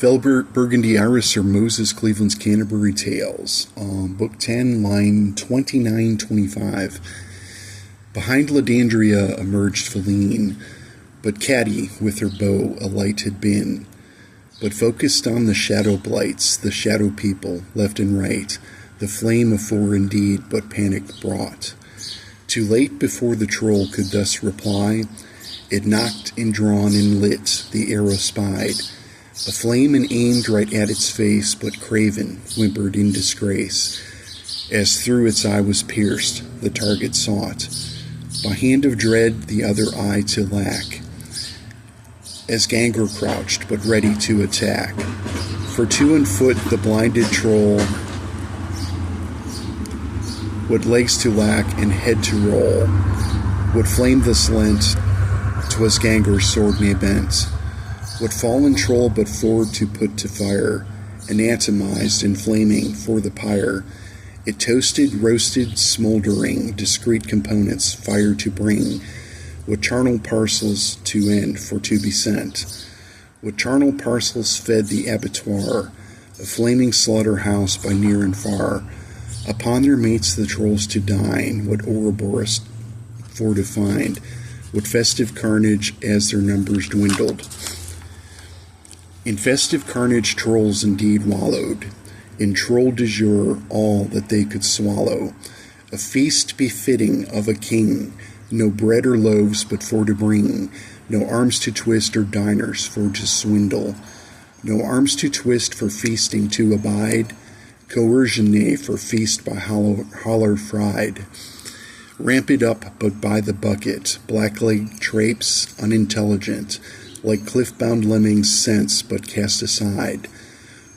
Burgundy, Iris, or Moses Cleveland's Canterbury Tales, Book 10, line 29-25. Behind Ladandria emerged Feline, but Caddy with her bow alight had been, but focused on the shadow blights, the shadow people, left and right, the flame afore indeed, but panic brought. Too late before the troll could thus reply, it knocked and drawn and lit, the arrow spied, a flame and aimed right at its face, but craven whimpered in disgrace, as through its eye was pierced, the target sought, by hand of dread the other eye to lack, as Ganger crouched, but ready to attack. For 2 on foot the blinded troll would legs to lack and head to roll, would flame thus lent, 'twas Ganger's sword may bent, would fallen troll but forward to put to fire, anatomized and flaming for the pyre, it toasted, roasted, smoldering, discrete components, fire to bring, with charnel parcels to end for to be sent, with charnel parcels fed the abattoir, a flaming slaughterhouse by near and far, upon their mates the trolls to dine, what Ouroboros for to find, what festive carnage as their numbers dwindled. In festive carnage trolls indeed wallowed, in troll de jour all that they could swallow, a feast befitting of a king, no bread or loaves but for to bring, no arms to twist or diners for to swindle, no arms to twist for feasting to abide, coercion nay for feast by holler fried, ramped up but by the bucket, black-legged trapes unintelligent, like cliff-bound lemmings sense but cast aside,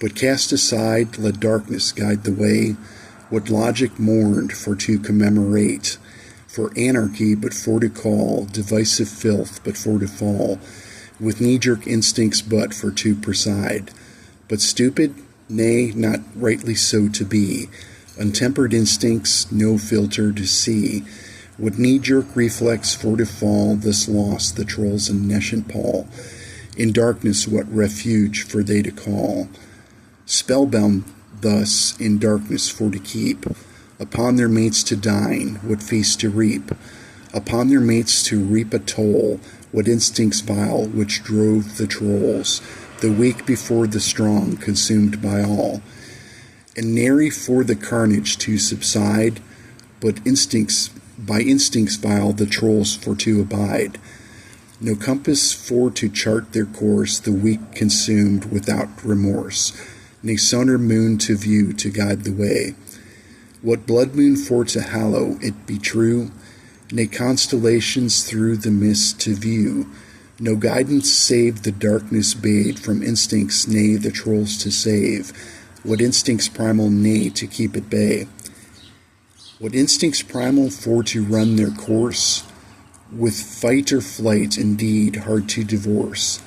let darkness guide the way, what logic mourned for to commemorate, for anarchy but for to call, divisive filth but for to fall, with knee-jerk instincts but for to preside, but stupid, nay, not rightly so to be, untempered instincts, no filter to see, with knee-jerk reflex for to fall, thus lost the trolls in nescient pall, in darkness what refuge for they to call, spellbound thus in darkness for to keep, upon their mates to dine, what feast to reap, upon their mates to reap a toll, what instincts vile which drove the trolls, the weak before the strong, consumed by all, and nary for the carnage to subside, but by instincts vile the trolls for to abide, no compass for to chart their course, the weak consumed without remorse, nay sun or moon to view to guide the way, what blood moon for to hallow it be true, nay constellations through the mist to view, no guidance save the darkness bade from instincts, nay the trolls to save, what instincts primal, nay to keep at bay, what instincts primal for to run their course, with fight or flight indeed hard to divorce,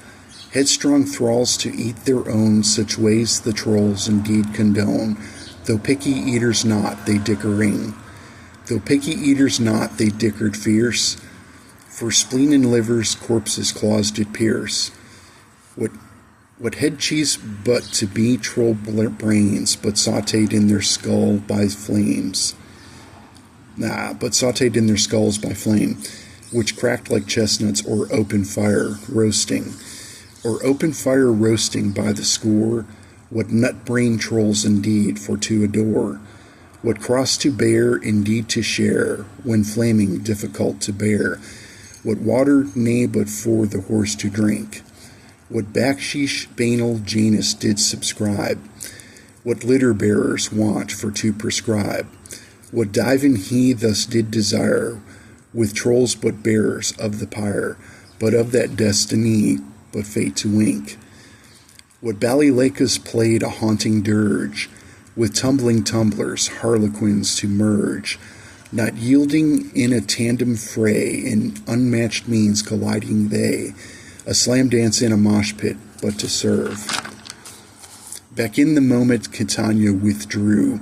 headstrong thralls to eat their own, such ways the trolls indeed condone, though picky eaters not they dickering, though picky eaters not they dickered fierce, for spleen and livers corpses claws did pierce, what head cheese but to be troll brains, but sautéed in their skull by flames, but sautéed in their skulls by flame, which cracked like chestnuts, or open fire roasting by the score, what nut-brain trolls indeed for to adore, what cross to bear indeed to share, when flaming difficult to bear, what water nay but for the horse to drink, what backsheesh banal Janus did subscribe, what litter bearers want for to prescribe, what diving he thus did desire, with trolls but bearers of the pyre, but of that destiny but fate to wink, what Ballylakas played a haunting dirge, with tumbling tumblers harlequins to merge, not yielding in a tandem fray, in unmatched means colliding they, a slam dance in a mosh pit but to serve. Back in the moment Catania withdrew,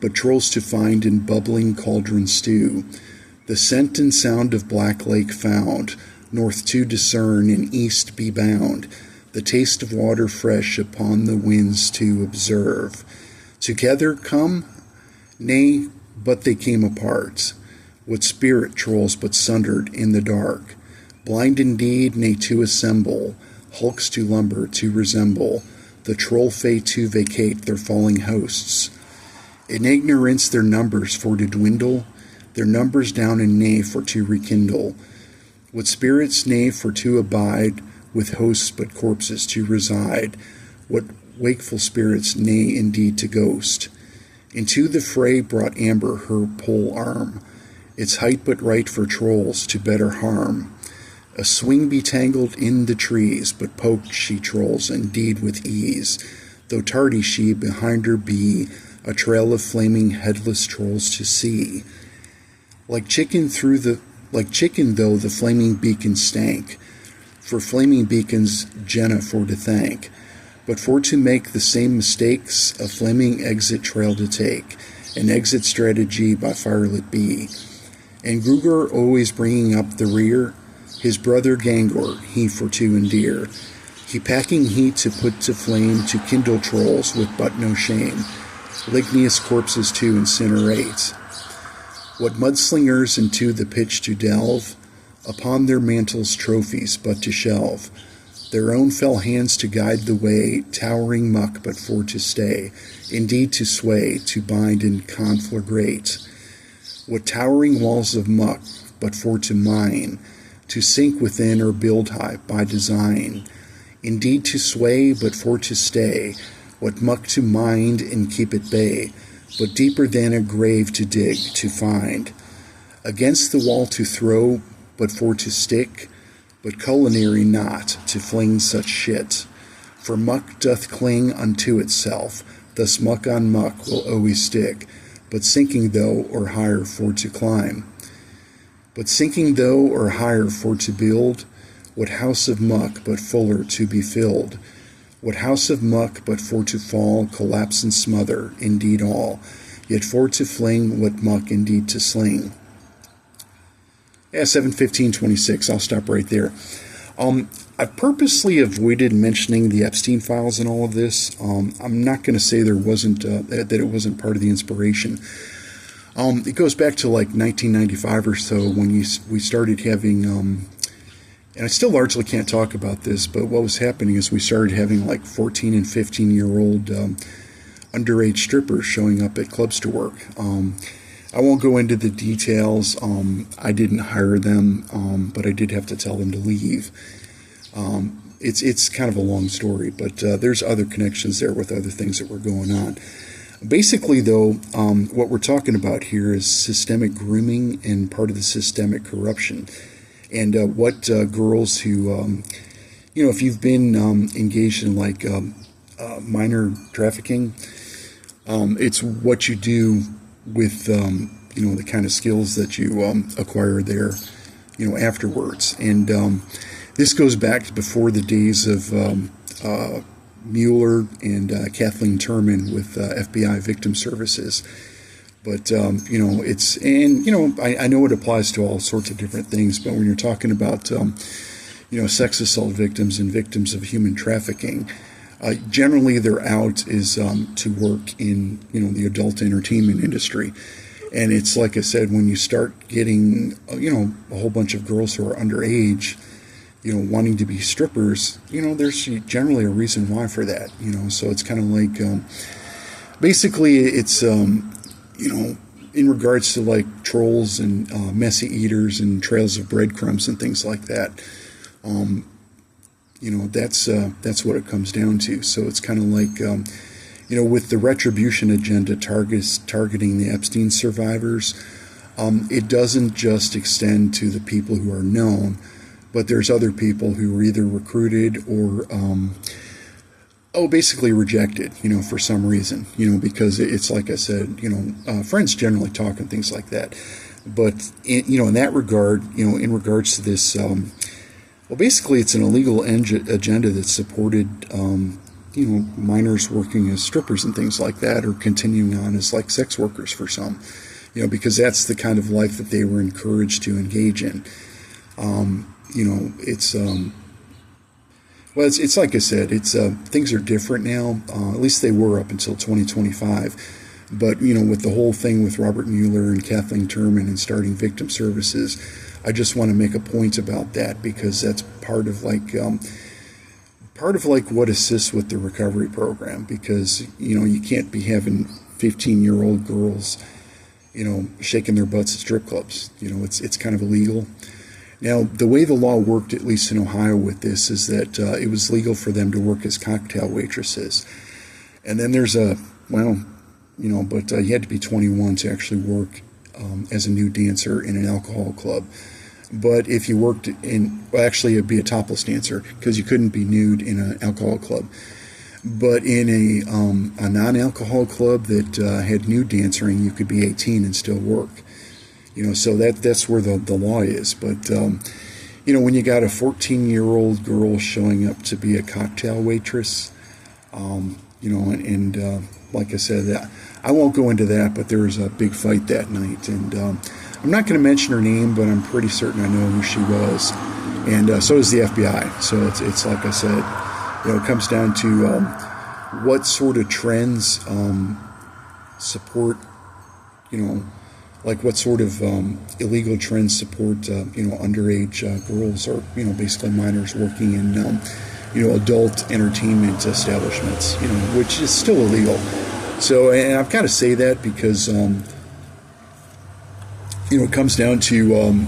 but trolls to find in bubbling cauldron stew, the scent and sound of Black Lake found, north to discern and east be bound, the taste of water fresh upon the winds to observe. Together come? Nay, but they came apart. What spirit trolls but sundered in the dark? Blind indeed, nay, to assemble, hulks to lumber, to resemble, the troll fate to vacate their falling hosts. In ignorance their numbers for to dwindle, their numbers down in nay for to rekindle. What spirits nay for to abide, with hosts but corpses to reside, what wakeful spirits nay indeed to ghost. Into the fray brought Amber her pole arm, its height but right for trolls to better harm. A swing be tangled in the trees, but poked she trolls indeed with ease, though tardy she behind her be, a trail of flaming headless trolls to see. Like chicken though the flaming beacon stank, for flaming beacons Jenna for to thank, but for to make the same mistakes, a flaming exit trail to take, an exit strategy by firelit be. And Gruger always bringing up the rear, his brother Gangor, he for to endear. He packing heat to put to flame, to kindle trolls with but no shame, ligneous corpses to incinerate. What mudslingers into the pitch to delve, upon their mantles trophies but to shelve, their own fell hands to guide the way, towering muck but for to stay, indeed to sway, to bind and conflagrate. What towering walls of muck but for to mine, to sink within or build high by design, indeed to sway but for to stay, what muck to mind and keep at bay, but deeper than a grave to dig, to find, against the wall to throw but for to stick, but culinary not to fling such shit, for muck doth cling unto itself, thus muck on muck will always stick, but sinking though or higher for to climb. But sinking though or higher for to build, what house of muck but fuller to be filled, what house of muck but for to fall, collapse and smother, indeed all, yet for to fling what muck indeed to sling. Yeah, 7:15:26, I'll stop right there. I purposely avoided mentioning the Epstein files and all of this. I'm not going to say there wasn't that it wasn't part of the inspiration. It goes back to like 1995 or so when we started having, and I still largely can't talk about this, but what was happening is we started having like 14 and 15-year-old underage strippers showing up at clubs to work. I won't go into the details. I didn't hire them, but I did have to tell them to leave. It's kind of a long story, but there's other connections there with other things that were going on. Basically, though, what we're talking about here is systemic grooming and part of the systemic corruption. And what girls who, if you've been engaged in like minor trafficking, it's what you do with, the kind of skills that you acquire there, afterwards. And this goes back to before the days of Mueller and Kathleen Turman with FBI Victim Services. But, I know it applies to all sorts of different things, but when you're talking about, sex assault victims and victims of human trafficking, generally their out is to work in, the adult entertainment industry. And it's like I said, when you start getting, a whole bunch of girls who are underage, wanting to be strippers, there's generally a reason why for that, so it's kind of like, basically it's, in regards to like trolls and messy eaters and trails of breadcrumbs and things like that, that's what it comes down to. So it's kind of like, with the retribution agenda targeting the Epstein survivors, it doesn't just extend to the people who are known, but there's other people who are either recruited or, basically rejected, for some reason, because it's like I said, friends generally talk and things like that. But, in that regard, in regards to this, basically it's an illegal agenda that supported, minors working as strippers and things like that, or continuing on as like sex workers for some, because that's the kind of life that they were encouraged to engage in. It's, Well, it's like I said, it's things are different now. At least they were up until 2025. But with the whole thing with Robert Mueller and Kathleen Turman and starting victim services, I just want to make a point about that, because that's part of what assists with the recovery program. Because you can't be having 15-year-old girls shaking their butts at strip clubs. It's kind of illegal. Now, the way the law worked, at least in Ohio with this, is that it was legal for them to work as cocktail waitresses. And then there's but you had to be 21 to actually work as a nude dancer in an alcohol club. But if you worked actually it'd be a topless dancer, because you couldn't be nude in an alcohol club. But in a non-alcohol club that had nude dancing, you could be 18 and still work. So that's where the law is. But when you got a 14-year-old girl showing up to be a cocktail waitress, like I said, I won't go into that, but there was a big fight that night, and I'm not going to mention her name, but I'm pretty certain I know who she was, and so is the FBI. So it's like I said, it comes down to what sort of trends support, like what sort of illegal trends support, underage girls, or basically minors working in adult entertainment establishments, which is still illegal. So, and I've got to say that because it comes down to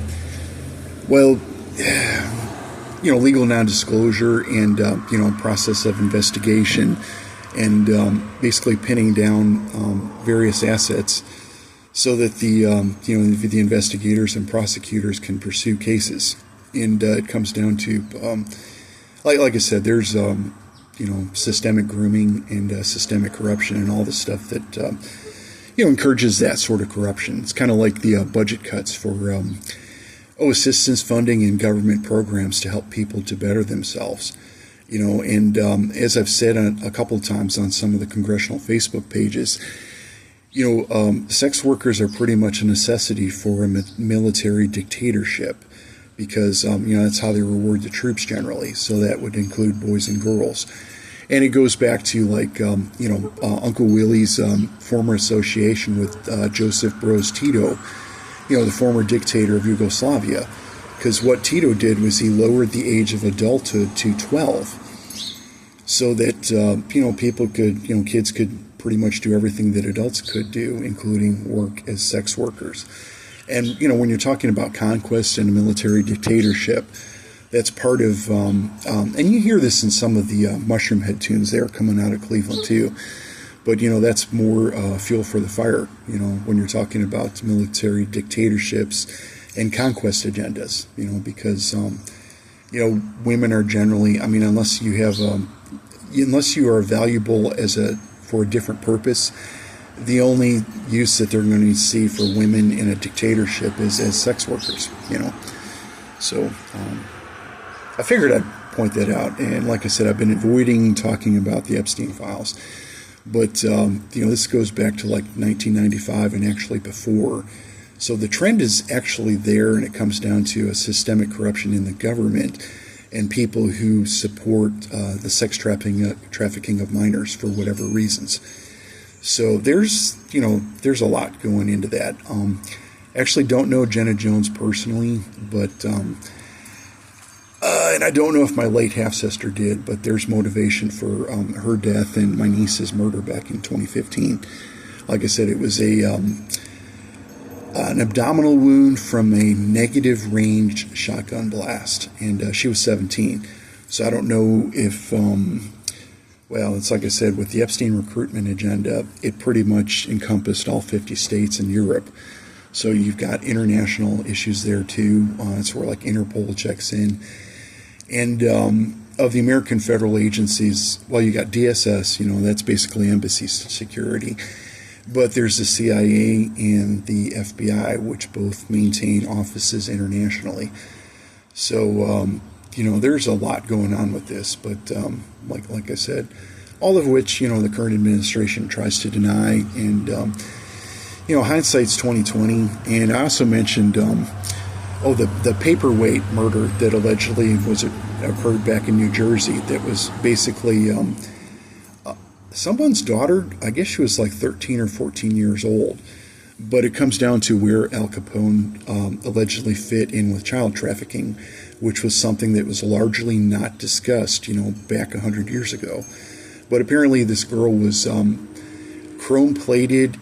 legal non-disclosure and process of investigation, and basically pinning down various assets, so that the investigators and prosecutors can pursue cases. And it comes down to like I said, there's systemic grooming and systemic corruption and all the stuff that encourages that sort of corruption. It's kind of like the budget cuts for assistance funding and government programs to help people to better themselves. And as I've said a couple of times on some of the congressional Facebook pages, sex workers are pretty much a necessity for a military dictatorship, because that's how they reward the troops generally. So that would include boys and girls. And it goes back to Uncle Willie's former association with Joseph Broz Tito, the former dictator of Yugoslavia. Because what Tito did was he lowered the age of adulthood to 12, so that kids could pretty much do everything that adults could do, including work as sex workers. And when you're talking about conquest and a military dictatorship, that's part of, and you hear this in some of the Mushroom Head tunes there coming out of Cleveland too. But that's more fuel for the fire. When you're talking about military dictatorships and conquest agendas. Because women are generally, unless you are valuable for a different purpose, the only use that they're going to see for women in a dictatorship is as sex workers, So I figured I'd point that out. And like I said, I've been avoiding talking about the Epstein files. But, this goes back to like 1995 and actually before. So the trend is actually there, and it comes down to a systemic corruption in the government and people who support the sex trafficking of minors for whatever reasons. So there's a lot going into that. Actually don't know Jenna Jones personally, but and I don't know if my late half-sister did, but there's motivation for her death and my niece's murder back in 2015. Like I said, it was an abdominal wound from a negative range shotgun blast, and she was 17. So I don't know if it's like I said, with the Epstein recruitment agenda, it pretty much encompassed all 50 states and Europe. So you've got international issues there too. That's where like Interpol checks in. And of the American federal agencies, you got DSS, that's basically embassy security. But there's the CIA and the FBI, which both maintain offices internationally. So, there's a lot going on with this. But like I said, all of which, the current administration tries to deny. And, hindsight's 20/20. And I also mentioned Oh, the paperweight murder that allegedly occurred back in New Jersey. That was basically someone's daughter. I guess she was like 13 or 14 years old. But it comes down to where Al Capone allegedly fit in with child trafficking, which was something that was largely not discussed, back 100 years ago. But apparently this girl was chrome-plated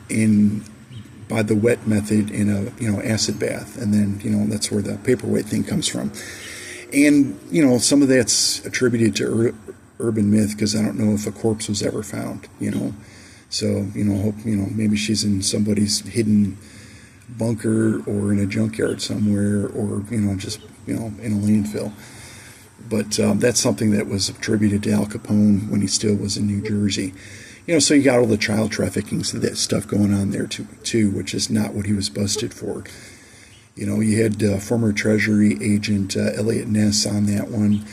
by the wet method in a acid bath, and then that's where the paperweight thing comes from. And some of that's attributed to urban myth, because I don't know if a corpse was ever found. So hope maybe she's in somebody's hidden bunker or in a junkyard somewhere, or just in a landfill. But that's something that was attributed to Al Capone when he still was in New Jersey. So you got all the child trafficking stuff going on there too, which is not what he was busted for. You had former Treasury agent Elliot Ness on that one.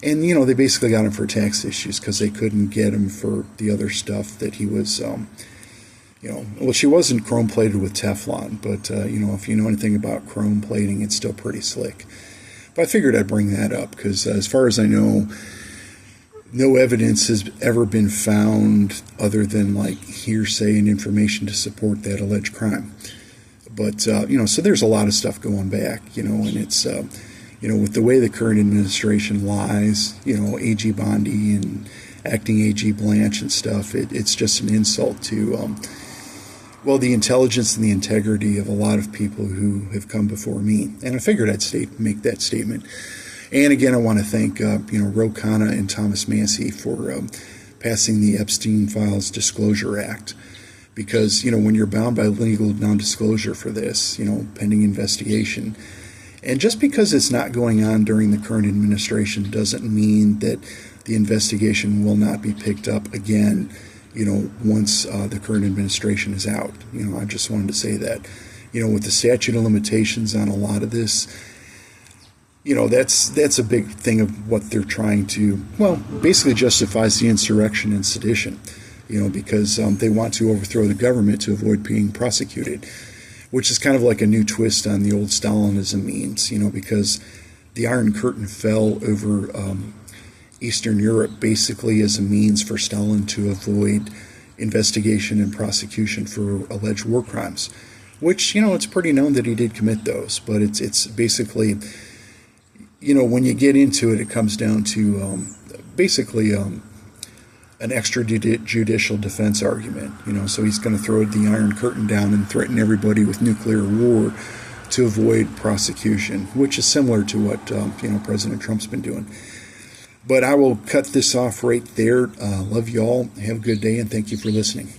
And, they basically got him for tax issues because they couldn't get him for the other stuff that he was, well, she wasn't chrome plated with Teflon, but, if you know anything about chrome plating, it's still pretty slick. But I figured I'd bring that up because, as far as I know, no evidence has ever been found other than like hearsay and information to support that alleged crime. But, so there's a lot of stuff going back, and it's, with the way the current administration lies, AG Bondi and acting AG Blanche and stuff, it's just an insult to, the intelligence and the integrity of a lot of people who have come before me. And I figured I'd make that statement. And again, I want to thank, Ro Khanna and Thomas Massey for passing the Epstein Files Disclosure Act. Because, when you're bound by legal non-disclosure for this, pending investigation, and just because it's not going on during the current administration doesn't mean that the investigation will not be picked up again, once the current administration is out. I just wanted to say that, with the statute of limitations on a lot of this, that's a big thing of what they're trying to, basically justifies the insurrection and sedition, because they want to overthrow the government to avoid being prosecuted, which is kind of like a new twist on the old Stalinism memes, because the Iron Curtain fell over Eastern Europe basically as a means for Stalin to avoid investigation and prosecution for alleged war crimes, which, it's pretty known that he did commit those, but it's basically, when you get into it, it comes down to basically an extrajudicial defense argument, so he's going to throw the Iron Curtain down and threaten everybody with nuclear war to avoid prosecution, which is similar to what, President Trump's been doing. But I will cut this off right there. Love you all. Have a good day, and thank you for listening.